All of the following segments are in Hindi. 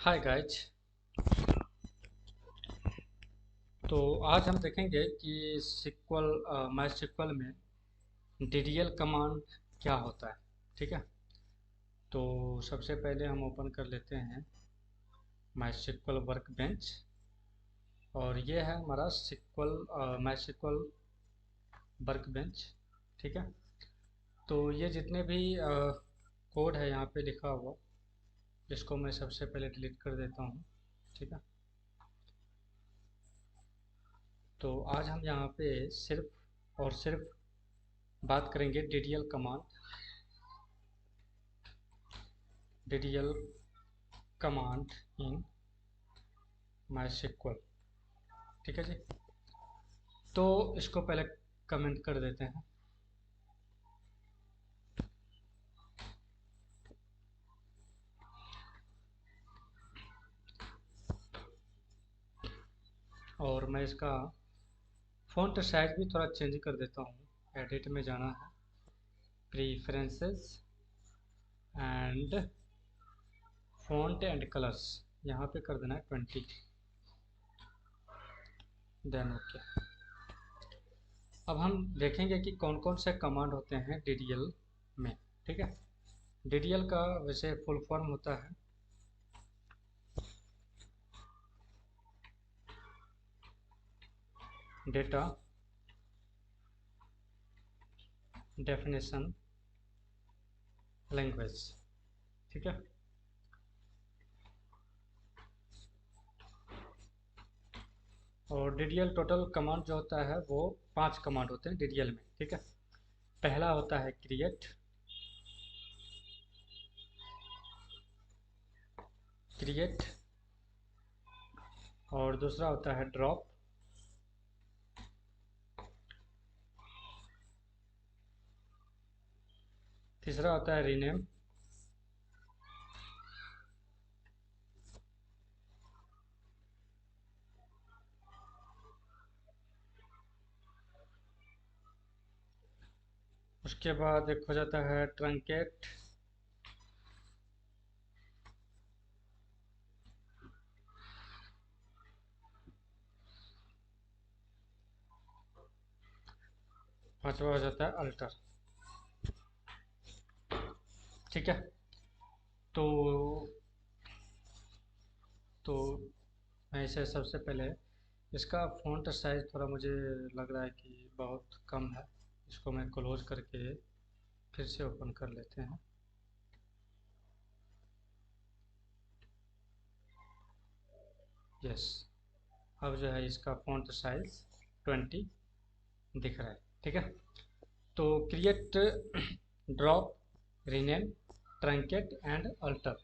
Hi guys. तो आज हम देखेंगे कि सिक्वल माई सिक्वल में डीडीएल कमांड क्या होता है। ठीक है, तो सबसे पहले हम ओपन कर लेते हैं माई सिक्वल वर्क बेंच और ये है हमारा सिक्वल माई सिक्वल वर्क बेंच। ठीक है, तो ये जितने भी कोड है यहाँ पे लिखा हुआ, इसको मैं सबसे पहले डिलीट कर देता हूँ। ठीक है, तो आज हम यहाँ पे सिर्फ और सिर्फ बात करेंगे DDL command, DDL command in MySQL. ठीक है जी, तो इसको पहले कमेंट कर देते हैं। और मैं इसका फ़ॉन्ट साइज भी थोड़ा चेंज कर देता हूँ। एडिट में जाना है, प्रीफरेंसेस एंड फ़ॉन्ट एंड कलर्स, यहाँ पे कर देना है 20, देन ओके। अब हम देखेंगे कि कौन कौन से कमांड होते हैं डीडीएल में। ठीक है, डीडीएल का वैसे फुल फॉर्म होता है डेटा डेफिनेशन लैंग्वेज। ठीक है, और डीडीएल टोटल कमांड जो होता है वो 5 कमांड होते हैं डीडीएल में। ठीक है, पहला होता है क्रिएट, क्रिएट, और दूसरा होता है ड्रॉप, तीसरा होता है रीनेम, उसके बाद एक हो जाता है ट्रंकेट, पांचवा हो जाता है अल्टर। ठीक है, तो तो मैं इसे सबसे पहले इसका फ़ॉन्ट साइज थोड़ा मुझे लग रहा है कि बहुत कम है, इसको मैं क्लोज करके फिर से ओपन कर लेते हैं। यस, अब जो है इसका फ़ॉन्ट साइज 20 दिख रहा है। ठीक है, तो create, drop, rename, truncate and alter,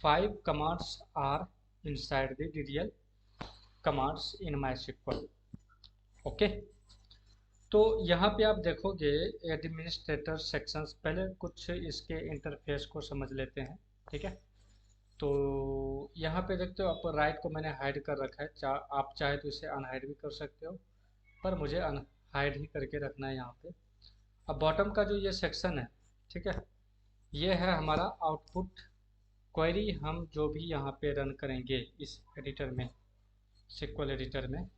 5 commands are inside the DDL commands in MySQL। Okay, तो यहाँ पे आप देखोगे एडमिनिस्ट्रेटर सेक्शंस, पहले कुछ इसके इंटरफेस को समझ लेते हैं। ठीक है, तो यहाँ पे देखते हो आप, राइट को मैंने हाइड कर रखा है, आप चाहे तो इसे अनहाइड भी कर सकते हो, पर मुझे अनहाइड ही करके रखना है यहाँ पे। अब बॉटम का जो ये सेक्शन है, ठीक है, ये है हमारा आउटपुट क्वेरी। हम जो भी यहाँ पे रन करेंगे इस एडिटर में, सिक्वल एडिटर में,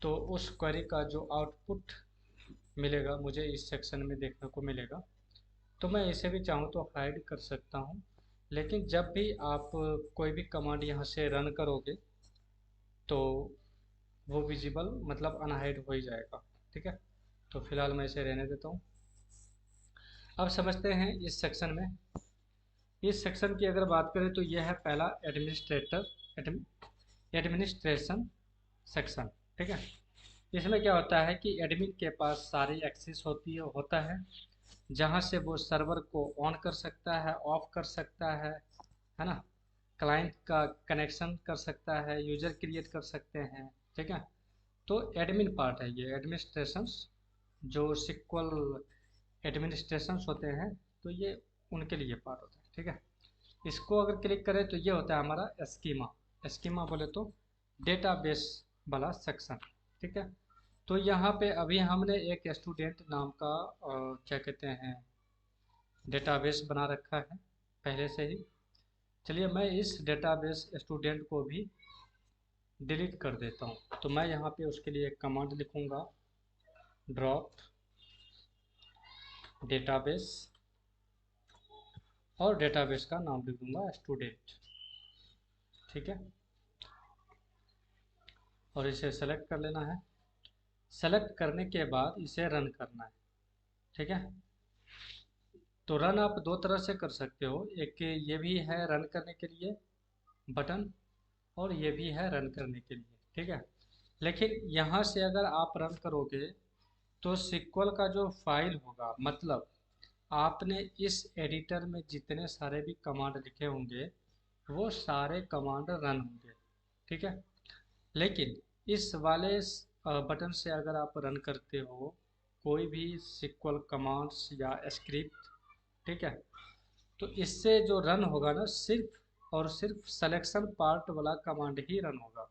तो उस क्वेरी का जो आउटपुट मिलेगा मुझे इस सेक्शन में देखने को मिलेगा। तो मैं इसे भी चाहूँ तो हाइड कर सकता हूँ, लेकिन जब भी आप कोई भी कमांड यहाँ से रन करोगे तो वो विजिबल मतलब अनहाइड हो ही जाएगा। ठीक है, तो फिलहाल मैं इसे रहने देता हूँ। अब समझते हैं इस सेक्शन में। इस सेक्शन की अगर बात करें तो यह है पहला एडमिनिस्ट्रेशन सेक्शन। ठीक है, इसमें क्या होता है कि एडमिन के पास सारी एक्सेस होता है, जहाँ से वो सर्वर को ऑन कर सकता है, ऑफ कर सकता है ना, क्लाइंट का कनेक्शन कर सकता है, यूजर क्रिएट कर सकते हैं। ठीक है, तो एडमिन पार्ट है ये एडमिनिस्ट्रेशंस, जो सिक्वल एडमिनिस्ट्रेशंस होते हैं, तो ये उनके लिए पार्ट होता है। ठीक है, इसको अगर क्लिक करें तो ये होता है हमारा स्कीमा। स्कीमा बोले तो डेटाबेस वाला सेक्शन। ठीक है, तो यहाँ पे अभी हमने एक स्टूडेंट नाम का क्या कहते हैं डेटाबेस बना रखा है पहले से ही। चलिए मैं इस डेटाबेस स्टूडेंट को भी डिलीट कर देता हूँ। तो मैं यहाँ पे उसके लिए एक कमांड लिखूँगा, ड्रॉप डेटाबेस, और डेटाबेस का नाम लिख दूँगा स्टूडेंट। ठीक है, और इसे सेलेक्ट कर लेना है। सेलेक्ट करने के बाद इसे रन करना है। ठीक है, तो रन आप दो तरह से कर सकते हो, एक ये भी है रन करने के लिए बटन, और ये भी है रन करने के लिए। ठीक है, लेकिन यहाँ से अगर आप रन करोगे तो सिक्वल का जो फाइल होगा, मतलब आपने इस एडिटर में जितने सारे भी कमांड लिखे होंगे वो सारे कमांड रन होंगे। ठीक है, लेकिन इस वाले बटन से अगर आप रन करते हो कोई भी सिक्वल कमांड्स या स्क्रिप्ट, ठीक है, तो इससे जो रन होगा ना, सिर्फ और सिर्फ सिलेक्शन पार्ट वाला कमांड ही रन होगा।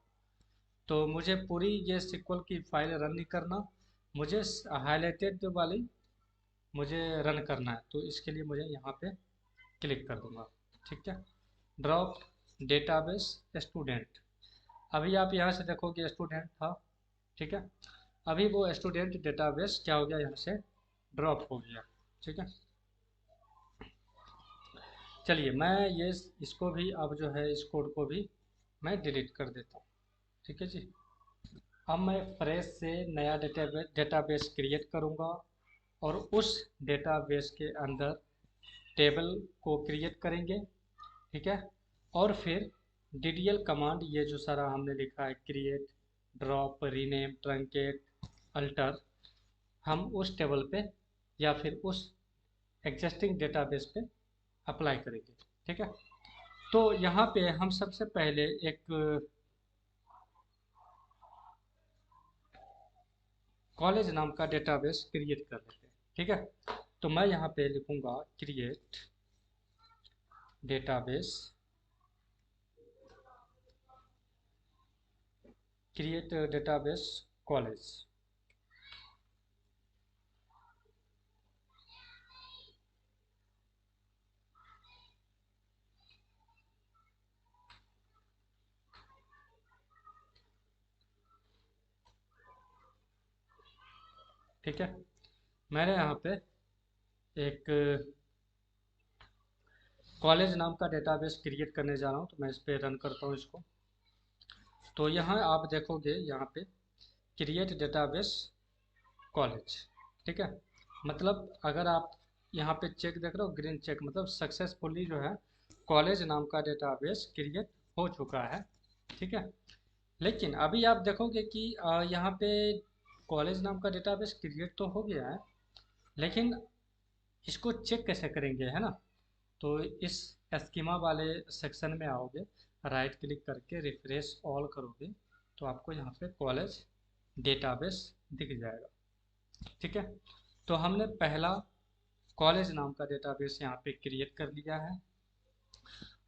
तो मुझे पूरी ये सिक्वल की फाइल रन नहीं करना, मुझे हाईलाइटेड वाली मुझे रन करना है। तो इसके लिए मुझे यहाँ पे क्लिक कर दूंगा। ठीक है, ड्रॉप डेटाबेस स्टूडेंट। अभी आप यहाँ से देखोगे स्टूडेंट था। ठीक है, अभी वो स्टूडेंट डेटाबेस क्या हो गया, यहाँ से ड्रॉप हो गया। ठीक है, चलिए मैं ये इसको भी अब जो है इस कोड को भी मैं डिलीट कर देता हूँ। ठीक है जी, अब मैं फ्रेश से नया डेटाबेस क्रिएट करूँगा और उस डेटाबेस के अंदर टेबल को क्रिएट करेंगे। ठीक है, और फिर DDL कमांड, ये जो सारा हमने लिखा है create, drop, rename, truncate, alter, हम उस टेबल पे या फिर उस एग्जिस्टिंग डेटाबेस पे अप्लाई करेंगे। ठीक है, तो यहाँ पे हम सबसे पहले एक कॉलेज नाम का डेटाबेस क्रिएट कर लेते हैं। ठीक है, तो मैं यहाँ पे लिखूँगा create database, create database college. ठीक है, मैंने यहाँ पे एक कॉलेज नाम का डेटाबेस क्रिएट करने जा रहा हूँ। तो मैं इस पर रन करता हूँ इसको। तो यहाँ आप देखोगे यहाँ पे क्रिएट डेटाबेस कॉलेज। ठीक है, मतलब अगर आप यहाँ पे चेक देख रहे हो, ग्रीन चेक, मतलब सक्सेसफुली जो है कॉलेज नाम का डेटाबेस क्रिएट हो चुका है। ठीक है, लेकिन अभी आप देखोगे कि यहाँ पे कॉलेज नाम का डेटाबेस क्रिएट तो हो गया है, लेकिन इसको चेक कैसे करेंगे, है ना। तो इस स्कीमा वाले सेक्शन में आओगे, राइट क्लिक करके रिफ्रेश ऑल करोगे तो आपको यहाँ पे कॉलेज डेटाबेस दिख जाएगा। ठीक है, तो हमने पहला कॉलेज नाम का डेटाबेस यहाँ पे क्रिएट कर लिया है।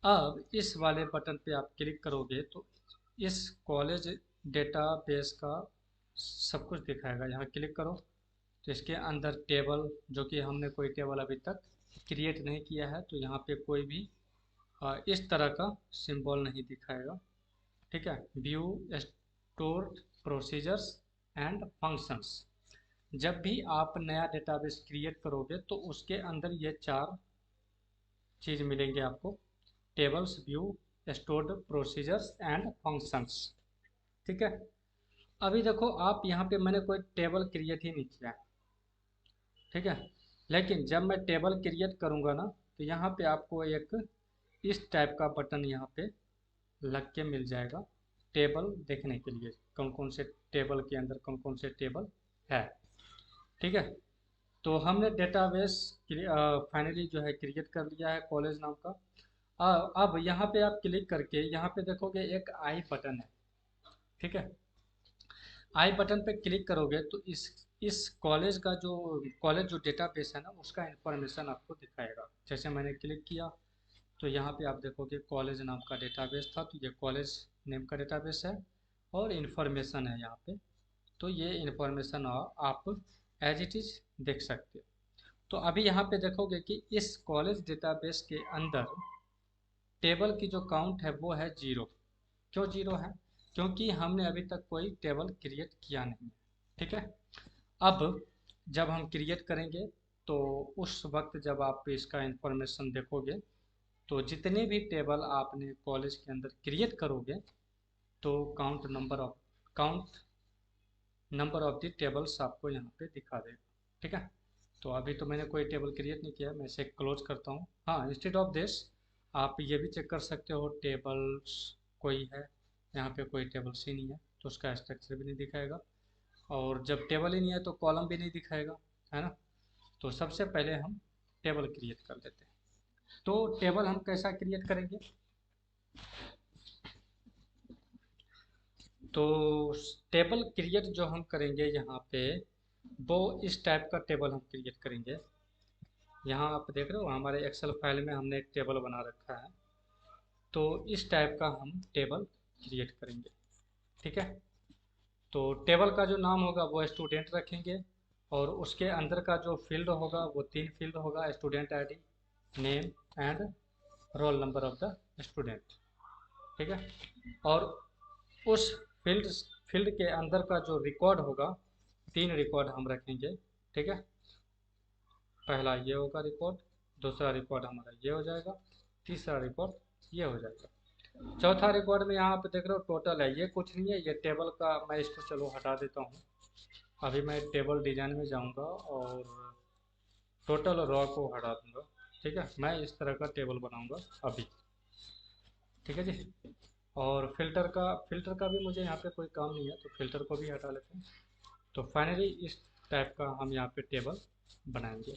अब इस वाले बटन पे आप क्लिक करोगे तो इस कॉलेज डेटाबेस का सब कुछ दिखाएगा। यहाँ क्लिक करो तो इसके अंदर टेबल, जो कि हमने कोई टेबल अभी तक क्रिएट नहीं किया है, तो यहाँ पे कोई भी इस तरह का सिंबल नहीं दिखाएगा। ठीक है, view store procedures and functions. जब भी आप नया डेटाबेस क्रिएट करोगे तो उसके अंदर ये चार चीज़ मिलेंगे आपको, tables, view, stored procedures and functions. ठीक है, अभी देखो आप यहाँ पे मैंने कोई टेबल क्रिएट ही नहीं किया। ठीक है, लेकिन जब मैं टेबल क्रिएट करूँगा ना तो यहाँ पे आपको एक इस टाइप का बटन यहाँ पे लग के मिल जाएगा, टेबल देखने के लिए कौन कौन से टेबल के अंदर कौन कौन से टेबल है। ठीक है, तो हमने डेटाबेस फाइनली जो है क्रिएट कर लिया है कॉलेज नाम का। अब यहाँ पे आप क्लिक करके यहाँ पे देखोगे एक आई बटन है। ठीक है, आई बटन पे क्लिक करोगे तो इस कॉलेज जो डेटाबेस है ना, उसका इंफॉर्मेशन आपको दिखाएगा। जैसे मैंने क्लिक किया तो यहाँ पे आप देखोगे कॉलेज नाम का डेटाबेस था, तो ये कॉलेज नेम का डेटाबेस है और इन्फॉर्मेशन है यहाँ पे। तो ये इन्फॉर्मेशन आप एज इट इज़ देख सकते हो। तो अभी यहाँ पे देखोगे कि इस कॉलेज डेटाबेस के अंदर टेबल की जो काउंट है वो है 0। क्यों 0 है? क्योंकि हमने अभी तक कोई टेबल क्रिएट किया नहीं है। ठीक है। अब जब हम क्रिएट करेंगे तो उस वक्त जब आप इसका इंफॉर्मेशन देखोगे तो जितने भी टेबल आपने कॉलेज के अंदर क्रिएट करोगे तो count number of the tables आपको यहाँ पे दिखा देगा। ठीक है। तो अभी तो मैंने कोई टेबल क्रिएट नहीं किया, मैं इसे क्लोज करता हूँ। हाँ, इंस्टेड ऑफ दिस आप ये भी चेक कर सकते हो टेबल्स कोई है, यहाँ पे कोई टेबल्स ही नहीं है तो उसका स्ट्रक्चर भी नहीं दिखाएगा, और जब टेबल ही नहीं है तो कॉलम भी नहीं दिखाएगा, है ना। तो सबसे पहले हम टेबल क्रिएट कर लेते हैं। तो टेबल हम कैसा क्रिएट करेंगे? तो टेबल क्रिएट जो हम करेंगे यहाँ पे वो इस टाइप का टेबल हम क्रिएट करेंगे। यहाँ आप देख रहे हो हमारे एक्सेल फाइल में हमने एक टेबल बना रखा है, तो इस टाइप का हम टेबल क्रिएट करेंगे। ठीक है। तो टेबल का जो नाम होगा वो स्टूडेंट रखेंगे, और उसके अंदर का जो फील्ड होगा वो 3 फील्ड होगा: student ID, name and roll number of the student. ठीक है। और उस फील्ड फील्ड के अंदर का जो रिकॉर्ड होगा, 3 रिकॉर्ड हम रखेंगे। ठीक है। पहला ये होगा रिकॉर्ड, दूसरा रिकॉर्ड हमारा ये हो जाएगा, तीसरा रिकॉर्ड ये हो जाएगा। चौथा रिकॉर्ड में यहाँ पे देख रहे हो टोटल है, ये कुछ नहीं है, ये टेबल का मैं इसको चलो हटा देता हूँ। अभी मैं टेबल डिजाइन में जाऊँगा और टोटल रॉ को हटा दूंगा। ठीक है। मैं इस तरह का टेबल बनाऊंगा अभी। ठीक है जी। और फिल्टर का भी मुझे यहाँ पे कोई काम नहीं है, तो फिल्टर को भी हटा लेते हैं। तो फाइनली इस टाइप का हम यहाँ पे टेबल बनाएंगे।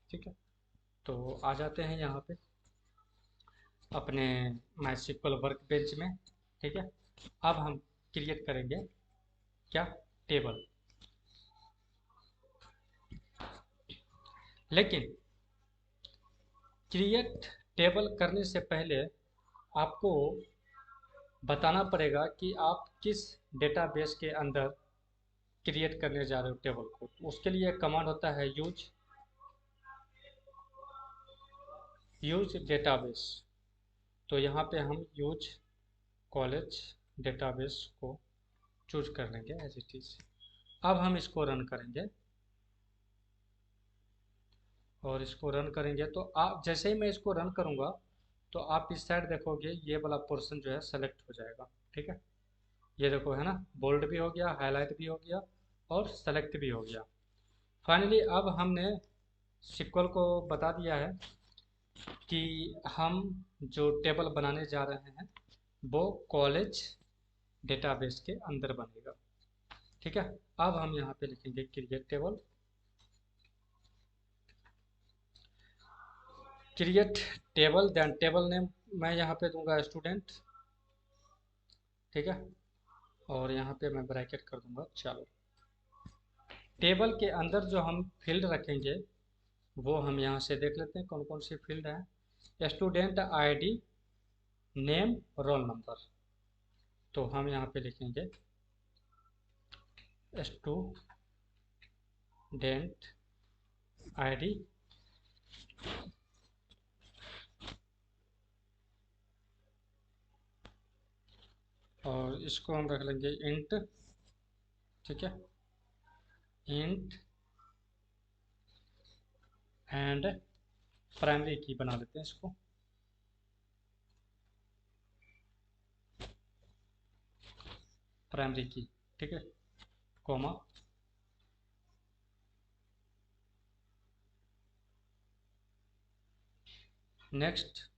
ठीक है। तो आ जाते हैं यहाँ पे अपने माइस्क्ल वर्क बेंच में। ठीक है। अब हम क्रिएट करेंगे क्या? टेबल। लेकिन क्रिएट टेबल करने से पहले आपको बताना पड़ेगा कि आप किस डेटाबेस के अंदर क्रिएट करने जा रहे हो टेबल को। तो उसके लिए कमांड होता है यूज डेटाबेस। तो यहाँ पे हम यूज कॉलेज डेटाबेस को चूज कर लेंगे एज इट इज। अब हम इसको रन करेंगे, और इसको रन करेंगे तो आप जैसे ही मैं इसको रन करूँगा तो आप इस साइड देखोगे ये वाला पोर्शन जो है सेलेक्ट हो जाएगा। ठीक है। ये देखो है ना, बोल्ड भी हो गया, हाईलाइट भी हो गया और सेलेक्ट भी हो गया। फाइनली अब हमने सिक्वल को बता दिया है कि हम जो टेबल बनाने जा रहे हैं वो कॉलेज डेटाबेस के अंदर बनेगा। ठीक है। अब हम यहाँ पे लिखेंगे create table. Create table then table name मैं यहाँ पे दूंगा स्टूडेंट। ठीक है। और यहाँ पे मैं ब्रैकेट कर दूंगा। चलो, टेबल के अंदर जो हम फील्ड रखेंगे वो हम यहाँ से देख लेते हैं कौन कौन सी फील्ड है। Student ID, name, roll number. तो हम यहाँ पे लिखेंगे स्टूडेंट आईडी, और इसको हम रख लेंगे इंट। ठीक है। इंट एंड प्राइमरी की बना लेते हैं इसको। प्राइमरी की। ठीक है। Comma, next.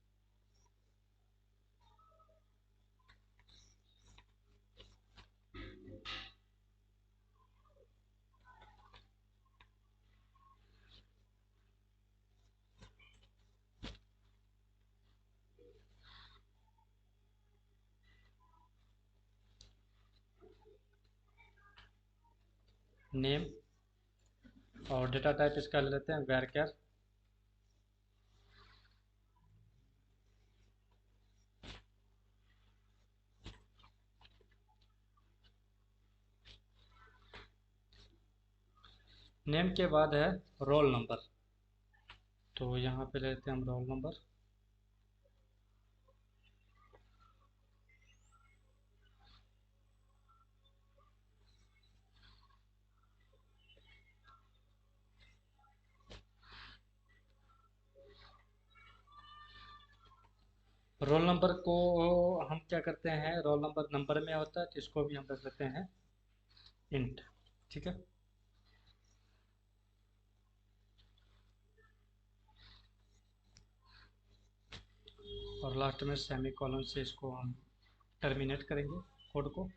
नेम, और डेटा टाइप इसका ले लेते हैं varchar। नेम के बाद है रोल नंबर, तो यहाँ पे लेते हैं हम रोल नंबर। रोल नंबर को हम क्या करते हैं, रोल नंबर नंबर में होता है तो इसको भी हम रख देते हैं इंट। ठीक है, और लास्ट में सेमी कॉलन से इसको हम टर्मिनेट करेंगे कोड को।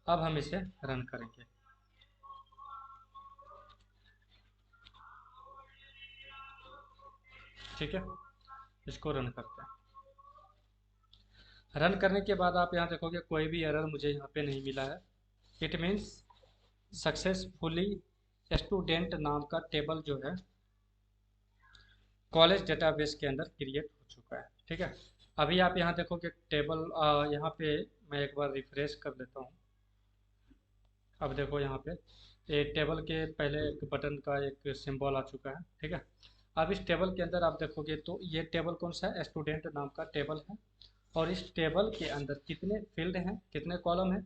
अब हम इसे रन करेंगे। ठीक है, इसको रन करते हैं। रन करने के बाद आप यहाँ देखोगे कोई भी एरर मुझे यहाँ पे नहीं मिला है। इट मीन्स सक्सेसफुली स्टूडेंट नाम का टेबल जो है कॉलेज डेटाबेस के अंदर क्रिएट हो चुका है। ठीक है, अभी आप यहाँ देखोगे टेबल, यहाँ पे मैं एक बार रिफ्रेश कर देता हूँ। अब देखो यहाँ पे ये टेबल के पहले एक बटन का एक सिंबल आ चुका है। ठीक है, अब इस टेबल के अंदर आप देखोगे तो ये टेबल कौन सा है, स्टूडेंट नाम का टेबल है। और इस टेबल के अंदर कितने फील्ड हैं, कितने कॉलम हैं,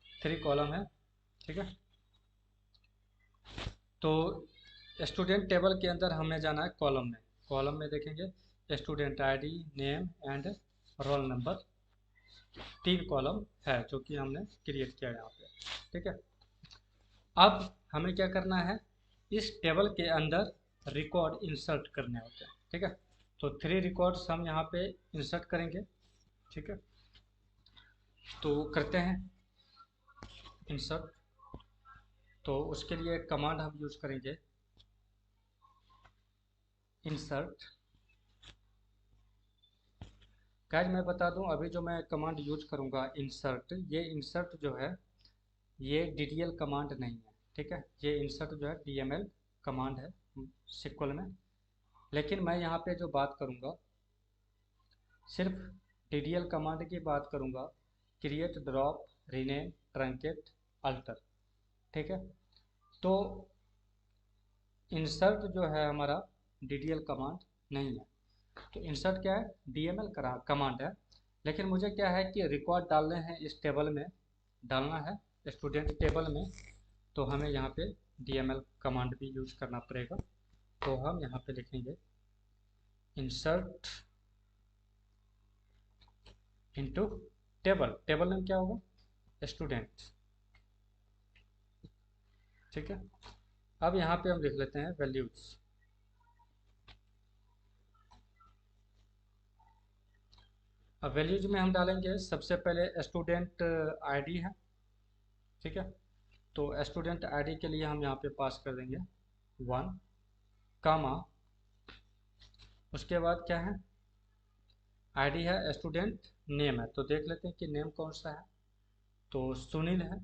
3 कॉलम है। ठीक है, तो स्टूडेंट टेबल के अंदर हमें जाना है कॉलम में। कॉलम में देखेंगे student ID, name and roll number, 3 column है जो कि हमने क्रिएट किया यहाँ पे। ठीक है, अब हमें क्या करना है, इस टेबल के अंदर रिकॉर्ड इंसर्ट करने होते हैं। ठीक है, तो 3 रिकॉर्ड्स हम यहाँ पे इंसर्ट करेंगे। ठीक है, तो करते हैं इंसर्ट। तो उसके लिए कमांड हम यूज करेंगे इंसर्ट। गाइस मैं बता दूं, अभी जो मैं कमांड यूज करूंगा इंसर्ट, ये इंसर्ट जो है ये DDL कमांड नहीं है। ठीक है, ये इंसर्ट जो है DML कमांड है सिक्वल में। लेकिन मैं यहाँ पे जो बात करूँगा सिर्फ DDL कमांड की बात करूँगा, create, drop, rename, truncate, alter. ठीक है, तो इंसर्ट जो है हमारा DDL कमांड नहीं है। तो इंसर्ट क्या है, DML कमांड है। लेकिन मुझे क्या है कि रिकॉर्ड डालने हैं इस टेबल में, डालना है स्टूडेंट टेबल में, तो हमें यहाँ पे DML कमांड भी यूज करना पड़ेगा। तो हम यहाँ पे लिखेंगे insert into table. Table name क्या होगा, स्टूडेंट। ठीक है, अब यहाँ पे हम लिख लेते हैं वैल्यूज। अब वैल्यूज में हम डालेंगे सबसे पहले स्टूडेंट आईडी है। ठीक है, तो स्टूडेंट आईडी के लिए हम यहाँ पे पास कर देंगे 1, कामा, उसके बाद क्या है, आईडी है, स्टूडेंट नेम है। तो देख लेते हैं कि नेम कौन सा है, तो सुनील है।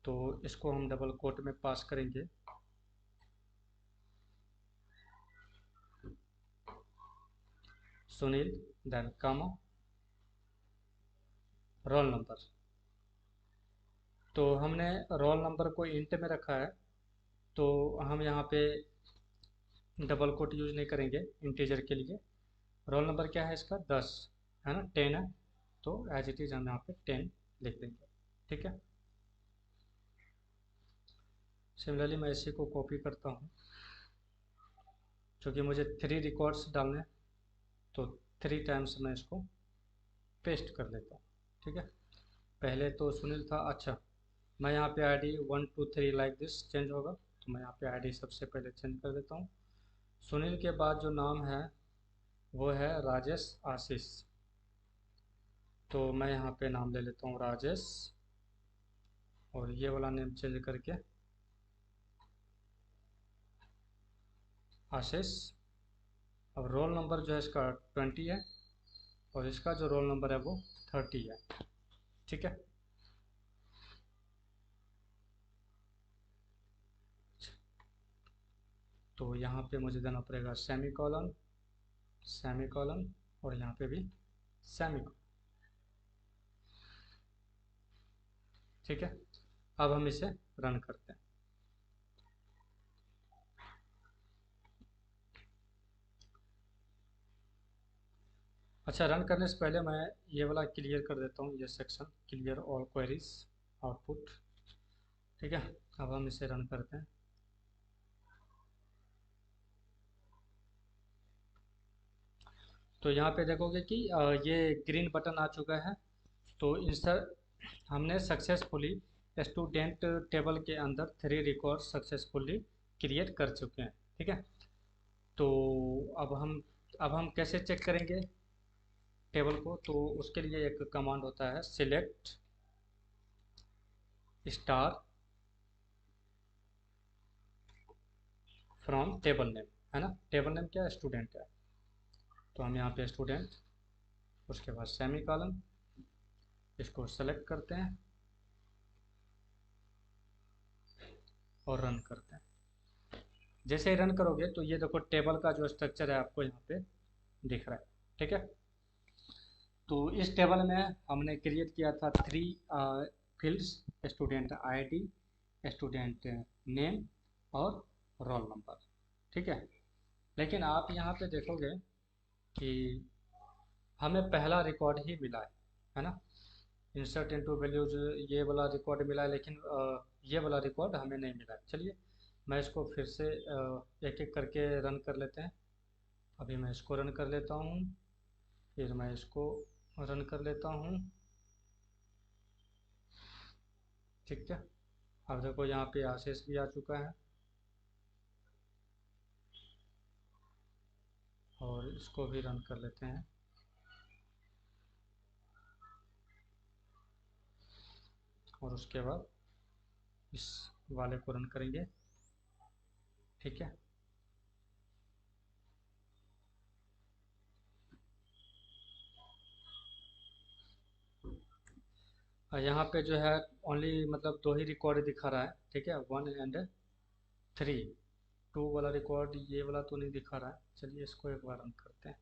तो इसको हम डबल कोट में पास करेंगे सुनील, देन कामा, रोल नंबर। तो हमने रोल नंबर को इंट में रखा है, तो हम यहाँ पे डबल कोट यूज नहीं करेंगे इंटीजर के लिए। रोल नंबर क्या है इसका, 10 है ना, 10 है। तो एज इट इज़ हम यहाँ पे 10 लिख देंगे। ठीक है, सिमिलरली मैं इसी को कॉपी करता हूँ, क्योंकि मुझे 3 रिकॉर्ड्स डालने हैं, तो 3 टाइम्स मैं इसको पेस्ट कर देता हूँ। ठीक है, पहले तो सुनील था। अच्छा, मैं यहाँ पे आईडी 1 2 3 लाइक दिस चेंज होगा, तो मैं यहाँ पे आईडी सबसे पहले चेंज कर देता हूँ। सुनील के बाद जो नाम है वो है राजेश आशीष, तो मैं यहाँ पे नाम ले लेता हूँ राजेश, और ये वाला नेम चेंज करके आशीष। अब रोल नंबर जो है इसका 20 है, और इसका जो रोल नंबर है वो 30 है। ठीक है, तो यहाँ पे मुझे देना पड़ेगा सेमी कॉलन, सेमी कॉलन, और यहाँ पे भी सेमी कॉलन। ठीक है, अब हम इसे रन करते हैं। अच्छा, रन करने से पहले मैं ये वाला क्लियर कर देता हूँ, ये section clear all queries output. ठीक है, अब हम इसे रन करते हैं। तो यहाँ पे देखोगे कि ये ग्रीन बटन आ चुका है। तो इंसर्ट हमने सक्सेसफुली स्टूडेंट टेबल के अंदर 3 रिकॉर्ड सक्सेसफुली क्रिएट कर चुके हैं। ठीक है। तो अब हम कैसे चेक करेंगे टेबल को? तो उसके लिए एक कमांड होता है, select star from table name, है ना। टेबल नेम क्या है? स्टूडेंट है। तो हम यहाँ पे स्टूडेंट, उसके बाद सेमी कॉलन, इसको सेलेक्ट करते हैं और रन करते हैं। जैसे ही रन करोगे तो ये देखो टेबल का जो स्ट्रक्चर है आपको यहाँ पे दिख रहा है। ठीक है। तो इस टेबल में हमने क्रिएट किया था 3 fields, student ID, student name और रोल नंबर। ठीक है। लेकिन आप यहाँ पे देखोगे कि हमें पहला रिकॉर्ड ही मिला है ना। इंसर्ट इनटू वैल्यूज ये वाला रिकॉर्ड मिला है, लेकिन ये वाला रिकॉर्ड हमें नहीं मिला है। चलिए मैं इसको फिर से एक एक करके रन कर लेते हैं। अभी मैं इसको रन कर लेता हूँ, फिर मैं इसको रन कर लेता हूँ। ठीक है। अब देखो यहाँ पे आशीष भी आ चुका है और इसको भी रन कर लेते हैं। और उसके बाद इस वाले को रन करेंगे। ठीक है। और यहाँ पे जो है ओनली मतलब 2 ही रिकॉर्ड दिखा रहा है। ठीक है, 1 एंड 3। 2 वाला रिकॉर्ड ये वाला तो नहीं दिखा रहा है। चलिए इसको एक बार रन करते हैं।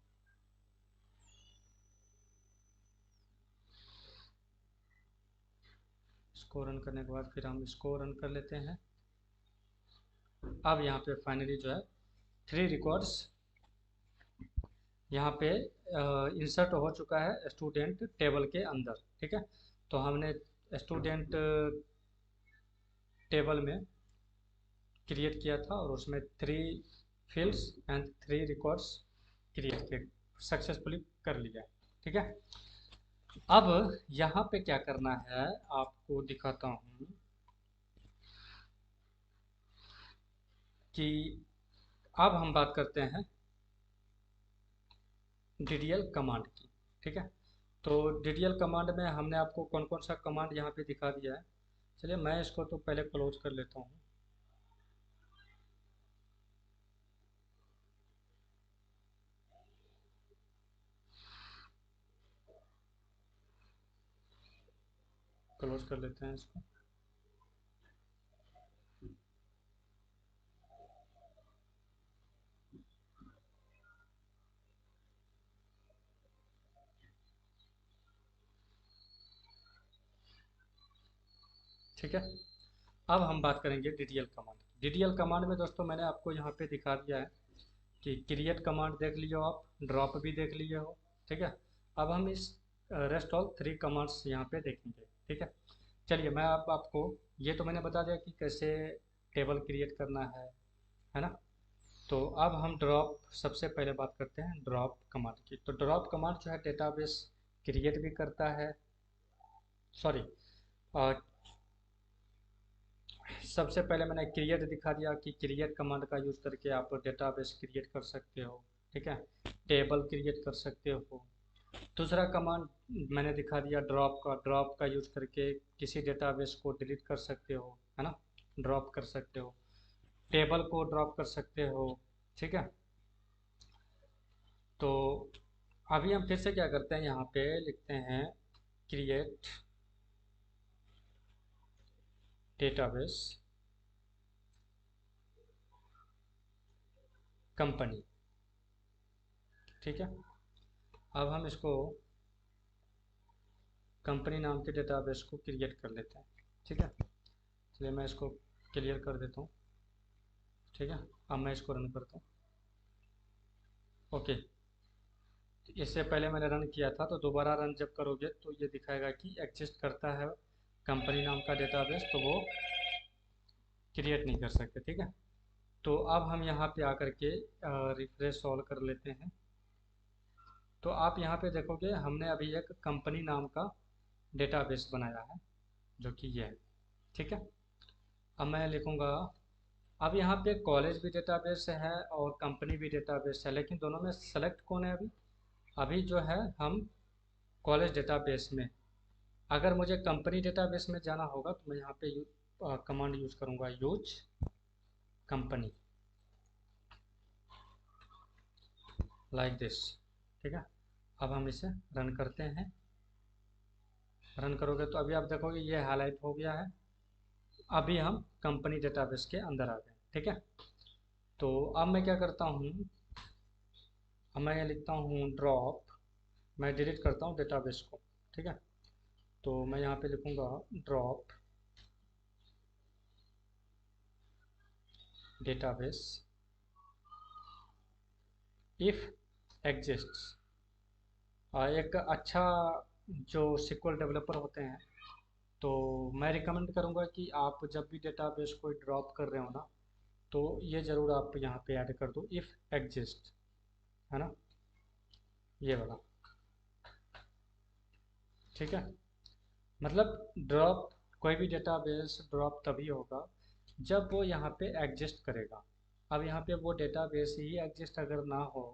इसको रन करने के बाद फिर हम इसको रन कर लेते हैं। अब यहाँ पे फाइनली जो है 3 रिकॉर्ड्स यहाँ पे इंसर्ट हो चुका है स्टूडेंट टेबल के अंदर। ठीक है। तो हमने स्टूडेंट टेबल में क्रिएट किया था और उसमें 3 फील्ड्स एंड 3 रिकॉर्ड्स क्रिएट किए, सक्सेसफुली कर लिया। ठीक है। अब यहाँ पे क्या करना है आपको दिखाता हूँ कि अब हम बात करते हैं DDL कमांड की। ठीक है। तो DDL कमांड में हमने आपको कौन कौन सा कमांड यहाँ पे दिखा दिया है। चलिए मैं इसको तो पहले क्लोज कर लेता हूँ। क्लोज कर लेते हैं इसको। ठीक है। अब हम बात करेंगे DDL कमांड। DDL कमांड में दोस्तों मैंने आपको यहाँ पे दिखा दिया है कि क्रिएट कमांड देख लिए हो आप, ड्रॉप भी देख लिए हो। ठीक है। अब हम इस रेस्ट ऑल 3 कमांड्स यहाँ पे देखेंगे। ठीक है। चलिए मैं अब आपको, ये तो मैंने बता दिया कि कैसे टेबल क्रिएट करना है ना। तो अब हम ड्रॉप, सबसे पहले बात करते हैं ड्रॉप कमांड की। तो ड्रॉप कमांड जो है डेटाबेस क्रिएट भी करता है, सॉरी, सबसे पहले मैंने क्रिएट दिखा दिया कि क्रिएट कमांड का यूज़ करके आप डेटाबेस क्रिएट कर सकते हो। ठीक है। टेबल क्रिएट कर सकते हो। दूसरा कमांड मैंने दिखा दिया ड्रॉप का। ड्रॉप का यूज़ करके किसी डेटाबेस को डिलीट कर सकते हो, है ना, ड्रॉप कर सकते हो। टेबल को ड्रॉप कर सकते हो। ठीक है। तो अभी हम फिर से क्या करते हैं, यहाँ पे लिखते हैं क्रिएट डेटाबेस कंपनी। ठीक है। अब हम इसको कंपनी नाम के डेटाबेस को क्रिएट कर लेते हैं। ठीक है। चलिए मैं इसको क्लियर कर देता हूँ। ठीक है। अब मैं इसको रन करता हूँ। ओके। इससे पहले मैंने रन किया था, तो दोबारा रन जब करोगे तो ये दिखाएगा कि एग्जिस्ट करता है कंपनी नाम का डेटाबेस, तो वो क्रिएट नहीं कर सकते। ठीक है। तो अब हम यहाँ पे आकर के रिफ्रेश ऑल कर लेते हैं। तो आप यहाँ पे देखोगे हमने अभी एक कंपनी नाम का डेटाबेस बनाया है जो कि ये है। ठीक है, अब मैं लिखूँगा, अब यहाँ पे कॉलेज भी डेटाबेस है और कंपनी भी डेटाबेस है, लेकिन दोनों में सेलेक्ट कौन है अभी? अभी जो है हम कॉलेज डेटाबेस में। अगर मुझे कंपनी डेटाबेस में जाना होगा तो मैं यहाँ पे कमांड यूज करूँगा, यूज कंपनी, लाइक दिस। ठीक है, अब हम इसे रन करते हैं। रन करोगे तो अभी आप देखोगे ये हाईलाइट हो गया है। अभी हम कंपनी डेटाबेस के अंदर आ गए। ठीक है, तो अब मैं क्या करता हूँ, अब मैं ये लिखता हूँ ड्रॉप, मैं डिलीट करता हूँ डेटाबेस को। ठीक है, तो मैं यहाँ पे लिखूँगा ड्रॉप डेटाबेस इफ एग्जिस्ट्स। एक अच्छा जो SQL डेवलपर होते हैं, तो मैं रिकमेंड करूँगा कि आप जब भी डेटाबेस कोई ड्रॉप कर रहे हो ना, तो ये ज़रूर आप यहाँ पे ऐड कर दो इफ़ एग्जिस्ट, है ना, ये वाला। ठीक है, मतलब ड्रॉप, कोई भी डेटाबेस ड्रॉप तभी होगा जब वो यहाँ पे एग्जिस्ट करेगा। अब यहाँ पे वो डेटाबेस ही एग्जिस्ट अगर ना हो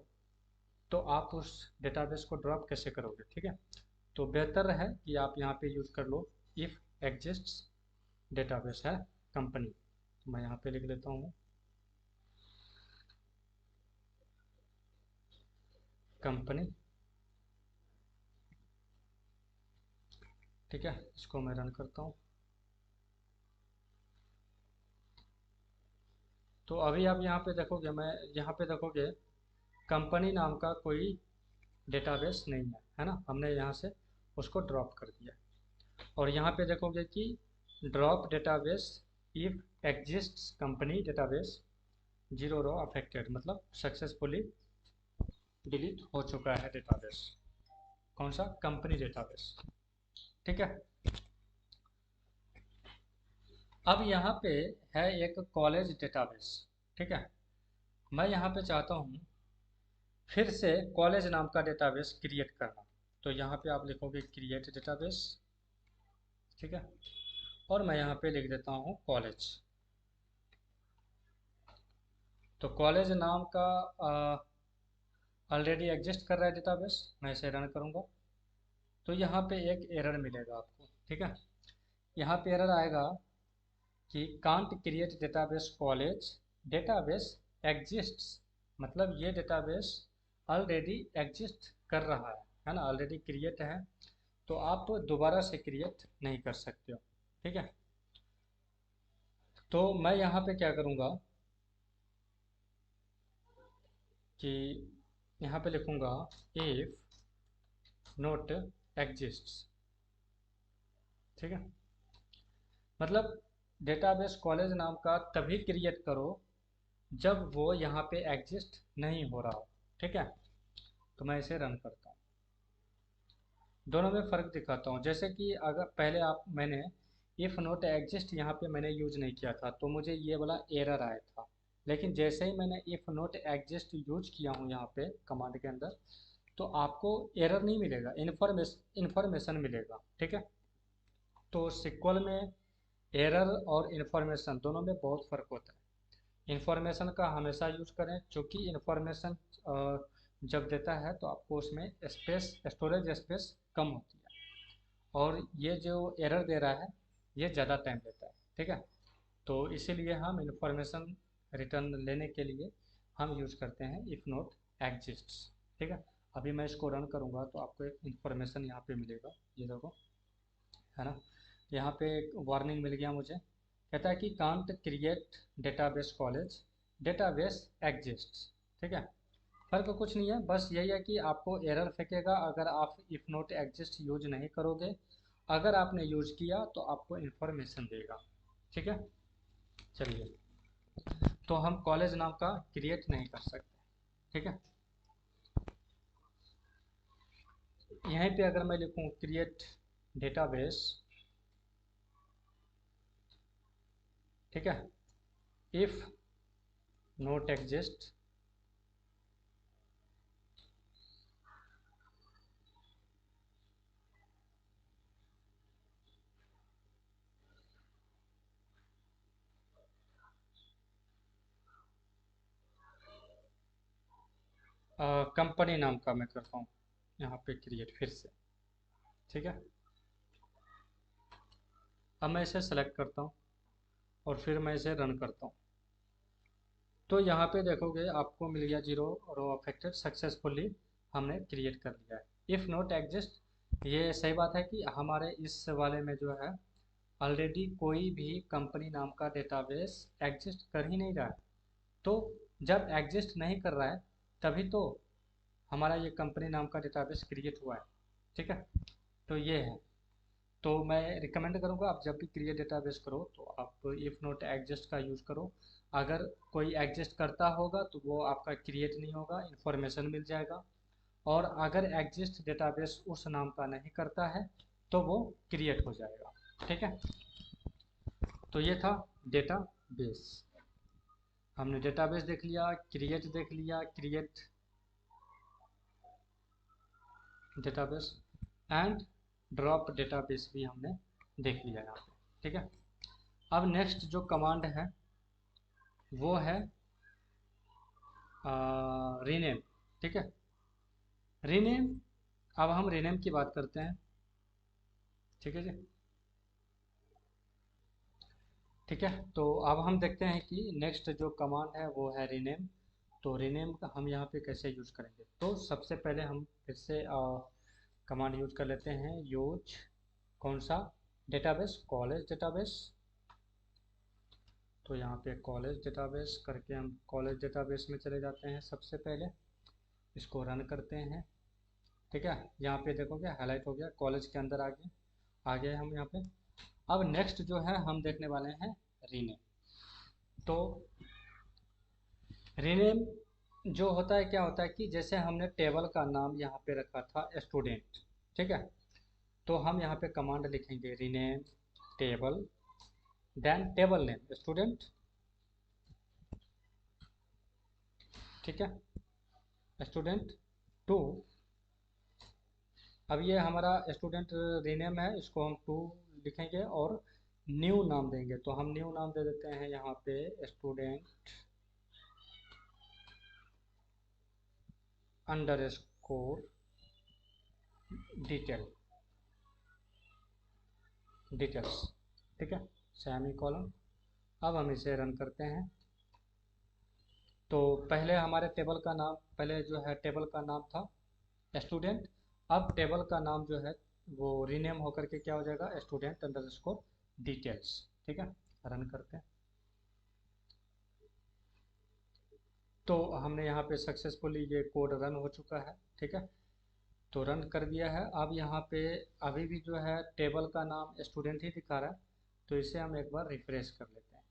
तो आप उस डेटाबेस को ड्रॉप कैसे करोगे? ठीक है, तो बेहतर है कि आप यहाँ पे यूज़ कर लो इफ़ एग्जिस्ट्स डेटाबेस है कंपनी। तो मैं यहाँ पे लिख लेता हूँ कंपनी। ठीक है, इसको मैं रन करता हूँ। तो अभी आप यहाँ पे देखोगे, मैं यहाँ पे देखोगे कंपनी नाम का कोई डेटाबेस नहीं है ना, हमने यहाँ से उसको ड्रॉप कर दिया। और यहाँ पे देखोगे कि drop database if exists company database, zero row affected, मतलब सक्सेसफुली डिलीट हो चुका है डेटाबेस। कौन सा? Company database. ठीक है, अब यहाँ पे है एक कॉलेज डेटाबेस। ठीक है, मैं यहाँ पे चाहता हूँ फिर से कॉलेज नाम का डेटाबेस क्रिएट करना। तो यहाँ पे आप लिखोगे क्रिएट डेटाबेस। ठीक है, और मैं यहाँ पे लिख देता हूँ कॉलेज। तो कॉलेज नाम का ऑलरेडी एग्जिस्ट कर रहा है डेटाबेस, मैं इसे रन करूँगा। तो यहाँ पे एक एरर मिलेगा आपको। ठीक है, यहाँ पे एरर आएगा कि can't create database college database exists, मतलब ये डेटाबेस ऑलरेडी एग्जिस्ट कर रहा है ना, ऑलरेडी क्रिएट है, तो आप दोबारा से क्रिएट नहीं कर सकते हो। ठीक है, तो मैं यहाँ पे क्या करूँगा कि यहाँ पे लिखूँगा इफ नोट एग्जिस्ट्स। ठीक है, मतलब डेटाबेस कॉलेज नाम का तभी क्रिएट करो जब वो यहाँ पे एग्जिस्ट नहीं हो रहा हो। ठीक है, तो मैं इसे रन करता हूँ। दोनों में फ़र्क दिखाता हूँ। जैसे कि अगर पहले आप, मैंने इफ़ नोट एग्जिस्ट यहाँ पे मैंने यूज़ नहीं किया था तो मुझे ये वाला एरर आया था, लेकिन जैसे ही मैंने इफ़ नोट एग्जिस्ट यूज किया हूँ यहाँ पे कमांड के अंदर, तो आपको एरर नहीं मिलेगा, इन्फॉर्मेशन मिलेगा। ठीक है, तो सिक्वल में एरर और इन्फॉर्मेशन दोनों में बहुत फ़र्क होता है। इन्फॉर्मेशन का हमेशा यूज करें, क्योंकि इन्फॉर्मेशन जब देता है तो आपको उसमें स्पेस, स्टोरेज स्पेस कम होती है, और ये जो एरर दे रहा है ये ज़्यादा टाइम लेता है। ठीक है, तो इसीलिए हम इन्फॉर्मेशन रिटर्न लेने के लिए हम यूज करते हैं इफ़ नोट एग्जिस्ट्स। ठीक है, अभी मैं इसको रन करूँगा तो आपको एक इन्फॉर्मेशन यहाँ पे मिलेगा, ये देखो, है ना। यहाँ पे एक वार्निंग मिल गया मुझे, कहता है कि can't create database college database exists. ठीक है, फर्क कुछ नहीं है, बस यही है कि आपको एरर फेंकेगा अगर आप इफ़ नोट एग्जिस्ट यूज नहीं करोगे। अगर आपने यूज किया तो आपको इन्फॉर्मेशन देगा। ठीक है, चलिए, तो हम कॉलेज नाम का क्रिएट नहीं कर सकते। ठीक है, यहीं पे अगर मैं लिखूँ क्रिएट डेटाबेस, ठीक है, इफ़ नोट एग्जिस्ट कंपनी नाम का मैं करता हूँ यहाँ पे क्रिएट फिर से। ठीक है, अब मैं इसे सेलेक्ट करता हूँ और फिर मैं इसे रन करता हूँ। तो यहाँ पे देखोगे आपको मिल गया 0 रो अफेक्टेड सक्सेसफुली, हमने क्रिएट कर लिया है। इफ़ नॉट एग्जिस्ट, ये सही बात है कि हमारे इस वाले में जो है ऑलरेडी कोई भी कंपनी नाम का डेटाबेस एग्जिस्ट कर ही नहीं रहा है। तो जब एग्जिस्ट नहीं कर रहा है तभी तो हमारा ये कंपनी नाम का डेटाबेस क्रिएट हुआ है। ठीक है, तो ये है। तो मैं रिकमेंड करूँगा आप जब भी क्रिएट डेटाबेस करो तो आप इफ़ नॉट एग्जिस्ट का यूज़ करो। अगर कोई एग्जिस्ट करता होगा तो वो आपका क्रिएट नहीं होगा, इन्फॉर्मेशन मिल जाएगा। और अगर एग्जिस्ट डेटाबेस उस नाम का नहीं करता है तो वो क्रिएट हो जाएगा। ठीक है, तो ये था डेटाबेस। हमने डेटाबेस देख लिया, क्रिएट देख लिया, create database and drop database भी हमने देख लिया यहाँ पे। ठीक है, अब नेक्स्ट जो कमांड है वो है रीनेम। ठीक है, रीनेम, अब हम रीनेम की बात करते हैं। ठीक है जी, ठीक है। तो अब हम देखते हैं कि नेक्स्ट जो कमांड है वो है रीनेम। तो रीनेम का हम यहाँ पे कैसे यूज करेंगे, तो सबसे पहले हम फिर से कमांड यूज कर लेते हैं। यूज कौन सा डेटाबेस, कॉलेज डेटाबेस। तो यहाँ पे कॉलेज डेटाबेस करके हम कॉलेज डेटाबेस में चले जाते हैं। सबसे पहले इसको रन करते हैं। ठीक है, यहाँ पे देखोगे हाईलाइट हो गया, कॉलेज के अंदर आ गए हम यहाँ पे। अब नेक्स्ट जो है हम देखने वाले हैं रीनेम। तो रीनेम जो होता है, क्या होता है कि जैसे हमने टेबल का नाम यहाँ पे रखा था स्टूडेंट। ठीक है, तो हम यहाँ पे कमांड लिखेंगे rename table, then table name student. ठीक है, स्टूडेंट टू। अब ये हमारा स्टूडेंट रीनेम है, इसको हम टू लिखेंगे और न्यू नाम देंगे। तो हम न्यू नाम दे देते हैं यहाँ पे student underscore detail details. ठीक है, सेमी कॉलम। अब हम इसे रन करते हैं। तो पहले हमारे टेबल का नाम, पहले जो है टेबल का नाम था स्टूडेंट। अब टेबल का नाम जो है वो रीनेम होकर के क्या हो जाएगा, स्टूडेंट अंडर स्कोर डिटेल्स। ठीक है, रन करते हैं। तो हमने यहाँ पे सक्सेसफुली ये कोड रन हो चुका है। ठीक है, तो रन कर दिया है। अब यहाँ पे अभी भी जो है टेबल का नाम स्टूडेंट ही दिखा रहा है, तो इसे हम एक बार रिफ्रेश कर लेते हैं।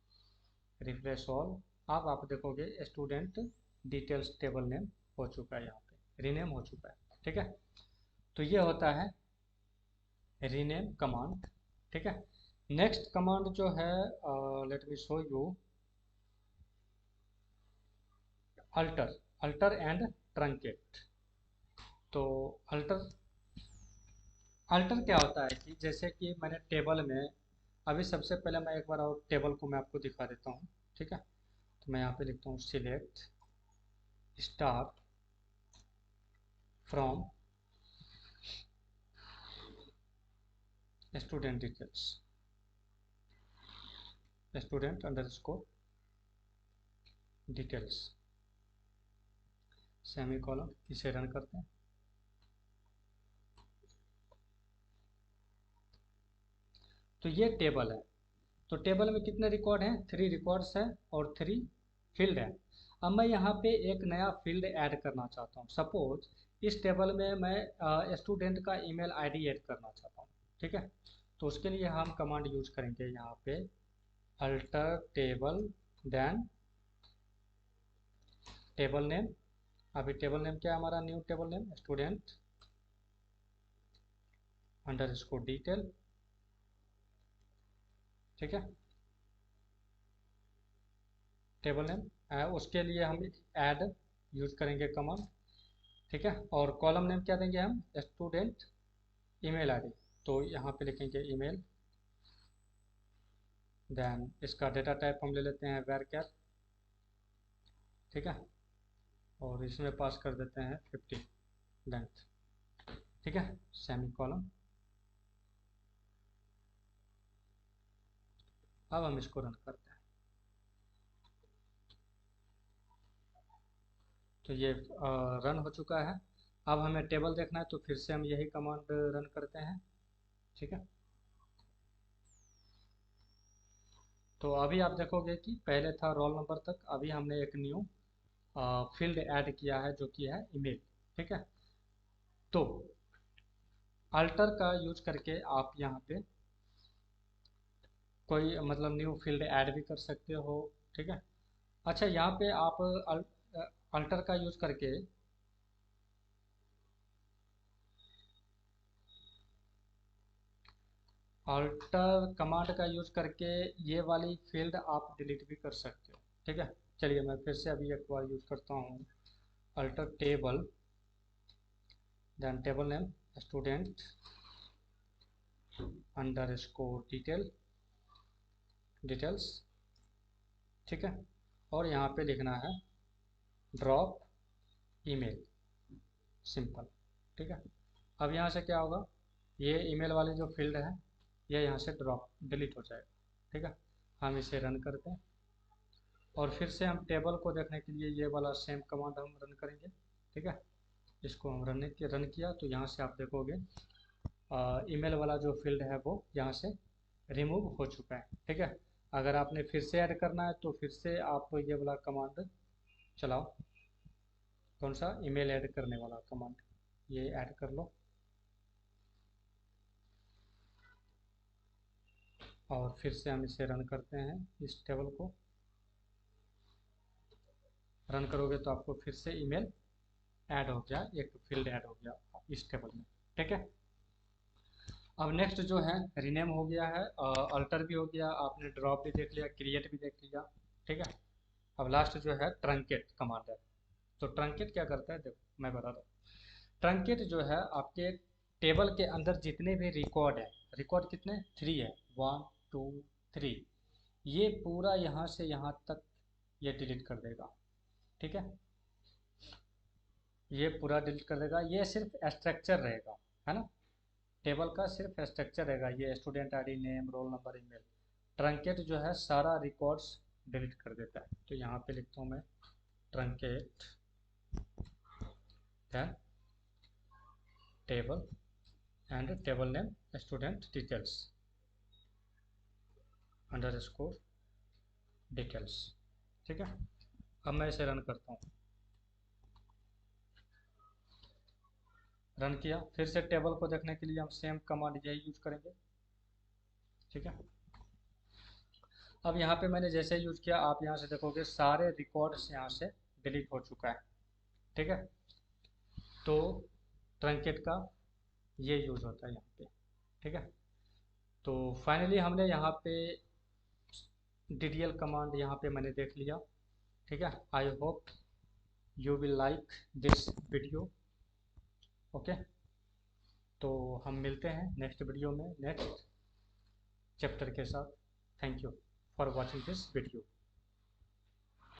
Refresh all. अब आप देखोगे स्टूडेंट डिटेल्स टेबल नेम हो चुका है, यहाँ पे रीनेम हो चुका है। ठीक है, तो ये होता है रीनेम कमांड। ठीक है, नेक्स्ट कमांड जो है let me show you alter, alter and truncate. तो अल्टर, अल्टर क्या होता है कि जैसे कि मैंने टेबल में, अभी सबसे पहले मैं एक बार और टेबल को मैं आपको दिखा देता हूँ। ठीक है, तो मैं यहाँ पे लिखता हूँ select star from student details, student underscore details, semi column. इसे रन करते हैं। तो ये टेबल है। तो टेबल में कितने रिकॉर्ड हैं, 3 रिकॉर्ड्स हैं और 3 फील्ड है। अब मैं यहाँ पे एक नया फील्ड ऐड करना चाहता हूँ। सपोज इस टेबल में मैं स्टूडेंट का ईमेल आईडी ऐड करना चाहता हूँ। ठीक है, तो उसके लिए हम कमांड यूज करेंगे यहाँ पे alter table, then table name. अभी टेबल नेम क्या है हमारा, new table name student underscore detail. ठीक है, टेबल नेम, उसके लिए हम ऐड यूज करेंगे कमांड। ठीक है, और कॉलम नेम क्या देंगे हम, स्टूडेंट ईमेल आईडी। तो यहाँ पे लिखेंगे ईमेल, देन इसका डेटा टाइप हम ले लेते हैं वैरचर। ठीक है, और इसमें पास कर देते हैं 50 लेंथ, ठीक है, सेमी कॉलम। अब हम इसको रन करते हैं। तो ये रन हो चुका है। अब हमें टेबल देखना है, तो फिर से हम यही कमांड रन करते हैं, ठीक है। तो अभी आप देखोगे कि पहले था रोल नंबर तक, अभी हमने एक न्यू फील्ड ऐड किया है जो कि है ईमेल, ठीक है। तो अल्टर का यूज करके आप यहाँ पे कोई मतलब न्यू फील्ड ऐड भी कर सकते हो, ठीक है। अच्छा, यहाँ पे आप अल्टर का यूज करके अल्टर कमांड का यूज करके ये वाली फील्ड आप डिलीट भी कर सकते हो, ठीक है। चलिए मैं फिर से अभी एक बार यूज करता हूँ, alter table, then table name student underscore details, ठीक है। और यहाँ पे लिखना है ड्रॉप ईमेल, सिंपल, ठीक है। अब यहाँ से क्या होगा, ये ईमेल वाली जो फील्ड है ये यहाँ से ड्रॉप डिलीट हो जाएगा, ठीक है। हम इसे रन करते हैं और फिर से हम टेबल को देखने के लिए ये वाला सेम कमांड हम रन करेंगे, ठीक है। इसको हम रन किया तो यहाँ से आप देखोगे ईमेल वाला जो फील्ड है वो यहाँ से रिमूव हो चुका है, ठीक है। अगर आपने फिर से ऐड करना है तो फिर से आप ये वाला कमांड चलाओ, कौन सा, ईमेल ऐड करने वाला कमांड, ये ऐड कर लो और फिर से हम इसे रन करते हैं। इस टेबल को रन करोगे तो आपको फिर से ईमेल ऐड हो गया, एक फील्ड ऐड हो गया इस टेबल में, ठीक है। अब नेक्स्ट जो है रीनेम हो गया है, अल्टर भी हो गया, आपने ड्रॉप भी देख लिया, क्रिएट भी देख लिया, ठीक है। अब लास्ट जो है ट्रंकेट कमांड है। तो ट्रंकेट क्या करता है, देखो मैं बताता हूँ। ट्रंकेट जो है आपके टेबल के अंदर जितने भी रिकॉर्ड है, रिकॉर्ड कितने, 3 है, 1 2 3, ये पूरा यहाँ से यहाँ तक ये डिलीट कर देगा, ठीक है। ये पूरा डिलीट कर देगा, ये सिर्फ स्ट्रक्चर रहेगा, है ना, टेबल का सिर्फ स्ट्रक्चर रहेगा, ये student ID, name, roll number, email. Truncate जो है सारा रिकॉर्ड्स डिलीट कर देता है। तो यहाँ पे लिखता हूँ मैं truncate then table and table name student details underscore details, ठीक है। अब मैं इसे रन करता हूँ, रन किया, फिर से टेबल को देखने के लिए हम सेम कमांड यही यूज करेंगे, ठीक है। अब यहाँ पे मैंने जैसे यूज किया, आप यहाँ से देखोगे सारे रिकॉर्ड्स यहाँ से डिलीट हो चुका है, ठीक है। तो ट्रंकेट का ये यूज होता है यहाँ पे, ठीक है। तो फाइनली हमने यहाँ पे DDL कमांड यहाँ पे मैंने देख लिया, ठीक है। I hope you will like this video, okay. तो हम मिलते हैं नेक्स्ट वीडियो में नेक्स्ट चैप्टर के साथ। Thank you for watching this video.